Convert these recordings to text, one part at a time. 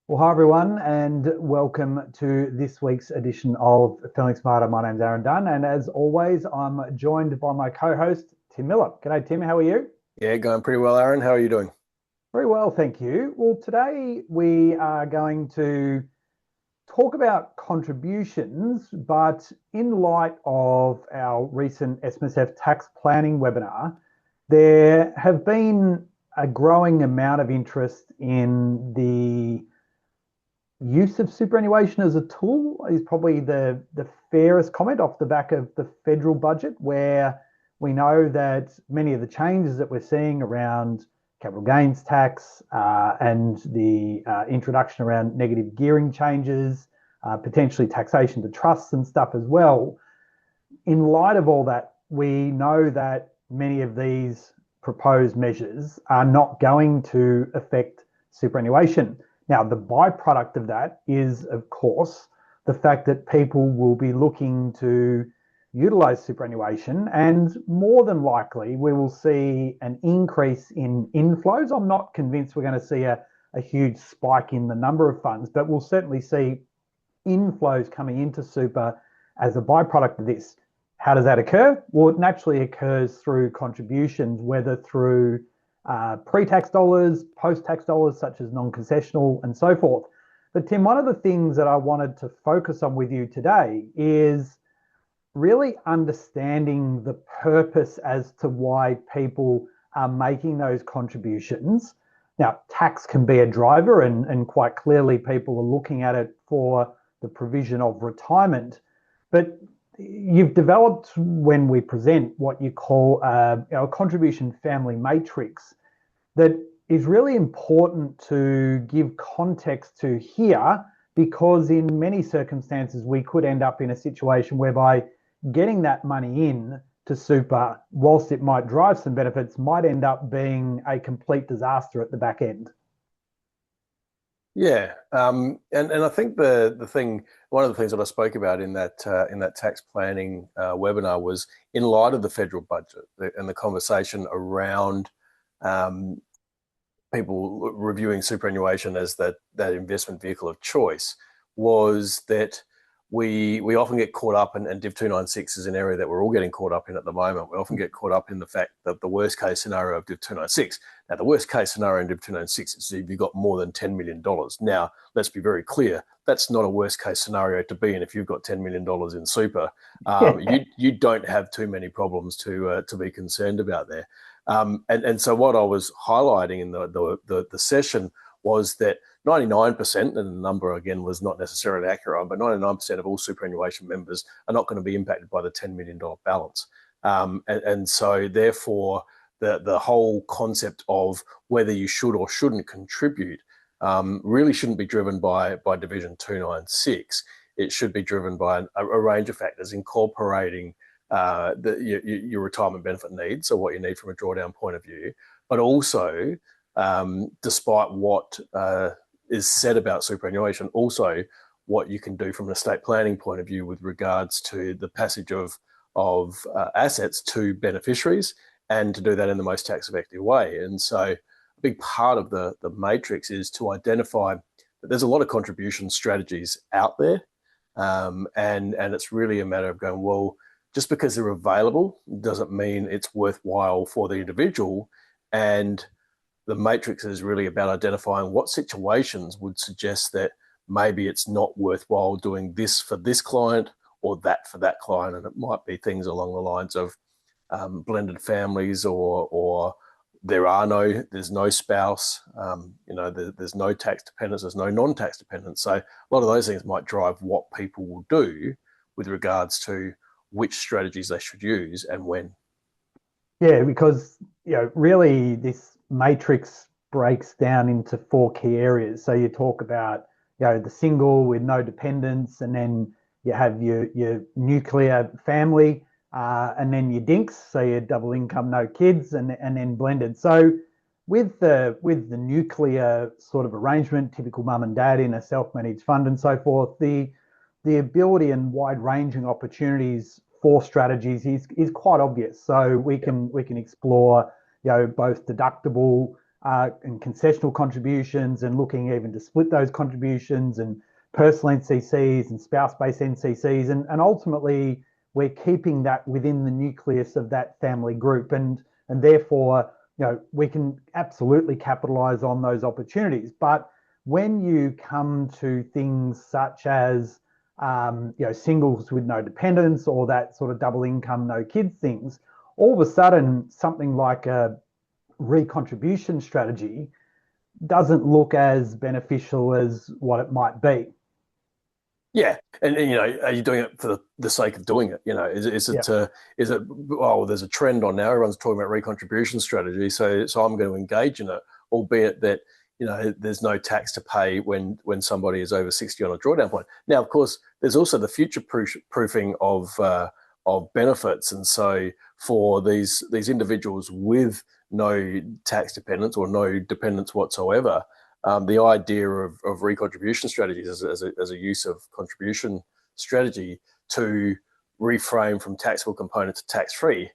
Well, hi everyone, and welcome to this week's edition of Feeling Smarter. My name's Aaron Dunn, and as always, I'm joined by my co-host Tim Miller. G'day, Tim. How are you? Yeah, going pretty well, Aaron. How are you doing? Very well, thank you. Well, today we are going to talk about contributions, but in light of our recent SMSF tax planning webinar, there have been a growing amount of interest in the use of superannuation as a tool is probably the fairest comment off the back of the federal budget, where we know that many of the changes that we're seeing around capital gains tax and the introduction around negative gearing changes, potentially taxation to trusts and stuff as well. In light of all that, we know that many of these proposed measures are not going to affect superannuation. Now, the byproduct of that is, of course, the fact that people will be looking to utilize superannuation, and more than likely, we will see an increase in inflows. I'm not convinced we're going to see a huge spike in the number of funds, but we'll certainly see inflows coming into super as a byproduct of this. How does that occur? Well, it naturally occurs through contributions, whether through pre-tax dollars, post-tax dollars, such as non-concessional and so forth. But Tim, one of the things that I wanted to focus on with you today is really understanding the purpose as to why people are making those contributions. Now, tax can be a driver, and quite clearly people are looking at it for the provision of retirement. But you've developed, when we present, what you call a contribution family matrix that is really important to give context to here, because in many circumstances we could end up in a situation whereby getting that money in to super, whilst it might drive some benefits, might end up being a complete disaster at the back end. Yeah, and I think one of the things that I spoke about in that tax planning webinar was in light of the federal budget and the conversation around people reviewing superannuation as that investment vehicle of choice, was that we often get caught up, and Div 296 is an area that we're all getting caught up in at the moment. We often get caught up in the fact that the worst case scenario of Div 296. Now, the worst case scenario in Div 296 is if you've got more than $10 million. Now, let's be very clear, that's not a worst case scenario to be in if you've got $10 million in super. You don't have too many problems to be concerned about there. And so what I was highlighting in the session was that 99%, and the number again was not necessarily accurate, but 99% of all superannuation members are not going to be impacted by the $10 million balance. And so therefore, the whole concept of whether you should or shouldn't contribute really shouldn't be driven by Division 296. It should be driven by a range of factors, incorporating your retirement benefit needs, so what you need from a drawdown point of view, but also, despite what is said about superannuation, also what you can do from an estate planning point of view with regards to the passage of assets to beneficiaries, and to do that in the most tax effective way. And so a big part of the matrix is to identify that there's a lot of contribution strategies out there, and it's really a matter of going, well, just because they're available doesn't mean it's worthwhile for the individual. And the matrix is really about identifying what situations would suggest that maybe it's not worthwhile doing this for this client or that for that client. And it might be things along the lines of blended families, or there's no spouse, there's no tax dependence, there's no non-tax dependence. So a lot of those things might drive what people will do with regards to which strategies they should use and when. Yeah, because really this matrix breaks down into four key areas. So you talk about the single with no dependents, and then you have your nuclear family, and then your dinks, so your double income, no kids, and then blended. So with the nuclear sort of arrangement, typical mum and dad in a self-managed fund and so forth, the ability and wide-ranging opportunities for strategies is quite obvious. So we can explore both deductible and concessional contributions, and looking even to split those contributions, and personal NCCs and spouse-based NCCs, and ultimately we're keeping that within the nucleus of that family group, and therefore, we can absolutely capitalise on those opportunities. But when you come to things such as singles with no dependents, or that sort of double income, no kids things, all of a sudden something like a recontribution strategy doesn't look as beneficial as what it might be. Yeah, and are you doing it for the sake of doing it? Is it there's a trend on now. Everyone's talking about recontribution strategy, so I'm going to engage in it, albeit that there's no tax to pay when somebody is over 60 on a drawdown point. Now, of course, there's also the future proofing of benefits, and so for these individuals with no tax dependents or no dependents whatsoever, the idea of recontribution strategies as a use of contribution strategy to reframe from taxable component to tax-free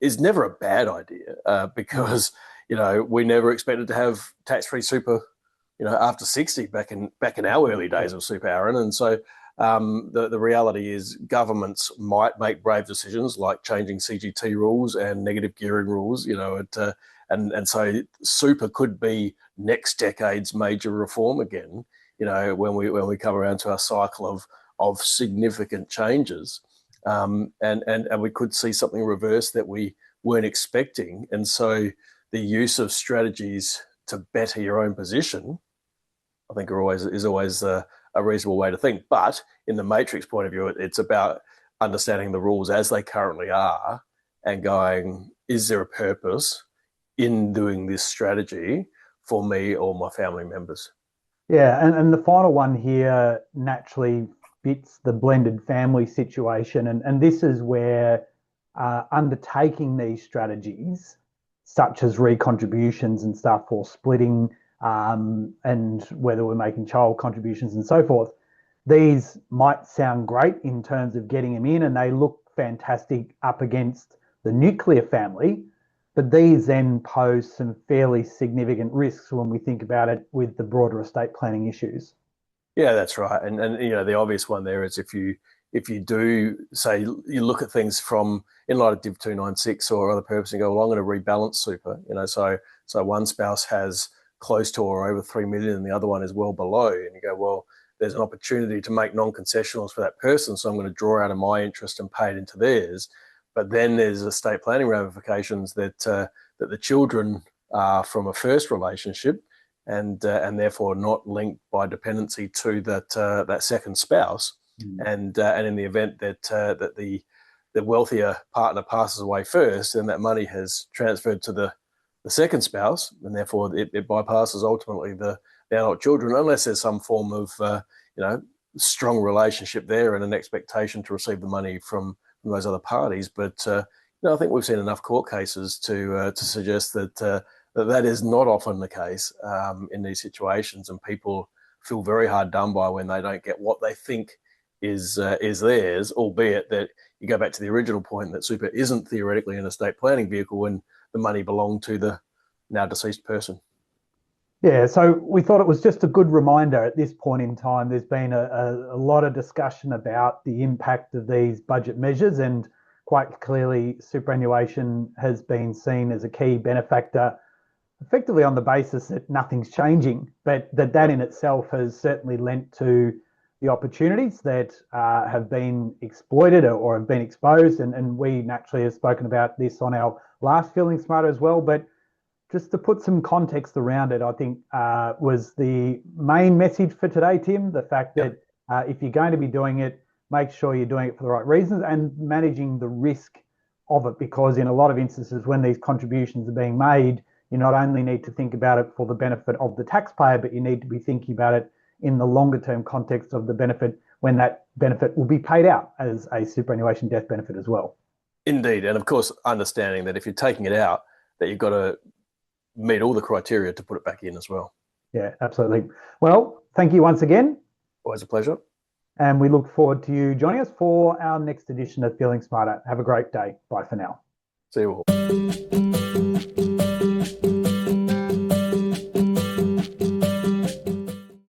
is never a bad idea, because we never expected to have tax-free super after 60 back in our early days of super, Aaron. And so the reality is governments might make brave decisions like changing CGT rules and negative gearing rules, and so super could be next decade's major reform again, when we come around to our cycle of significant changes, and we could see something reverse that we weren't expecting. And so the use of strategies to better your own position, I think, is always a reasonable way to think. But in the matrix point of view, it's about understanding the rules as they currently are and going, is there a purpose in doing this strategy for me or my family members? Yeah, and the final one here naturally fits the blended family situation. And this is where undertaking these strategies, such as recontributions and stuff, or splitting, and whether we're making child contributions and so forth, these might sound great in terms of getting them in, and they look fantastic up against the nuclear family. But these then pose some fairly significant risks when we think about it with the broader estate planning issues. Yeah, that's right. And the obvious one there is if you do say you look at things from in light of Div 296 or other purpose and go, well, I'm going to rebalance super, so one spouse has close to or over 3 million and the other one is well below, and you go, well, there's an opportunity to make non-concessionals for that person, so I'm going to draw out of my interest and pay it into theirs. But then there's estate planning ramifications that the children are from a first relationship and therefore not linked by dependency to that second spouse. And in the event that the wealthier partner passes away first, then that money has transferred to the second spouse, and therefore it bypasses ultimately the adult children, unless there's some form of strong relationship there and an expectation to receive the money from those other parties. But I think we've seen enough court cases to suggest that that is not often the case in these situations, and people feel very hard done by when they don't get what they think is theirs, albeit that you go back to the original point that super isn't theoretically an estate planning vehicle when the money belonged to the now deceased person. Yeah, so we thought it was just a good reminder at this point in time. There's been a lot of discussion about the impact of these budget measures, and quite clearly superannuation has been seen as a key benefactor, effectively on the basis that nothing's changing, but that in itself has certainly lent to the opportunities that have been exploited or have been exposed. And we naturally have spoken about this on our last Feeling Smarter as well. But just to put some context around it, I think was the main message for today, Tim. The fact that if you're going to be doing it, make sure you're doing it for the right reasons and managing the risk of it. Because in a lot of instances, when these contributions are being made, you not only need to think about it for the benefit of the taxpayer, but you need to be thinking about it in the longer term context of the benefit, when that benefit will be paid out as a superannuation death benefit as well. Indeed. And of course, understanding that if you're taking it out, that you've got to meet all the criteria to put it back in as well. Yeah, absolutely. Well, thank you once again. Always a pleasure. And we look forward to you joining us for our next edition of Feeling Smarter. Have a great day. Bye for now. See you all.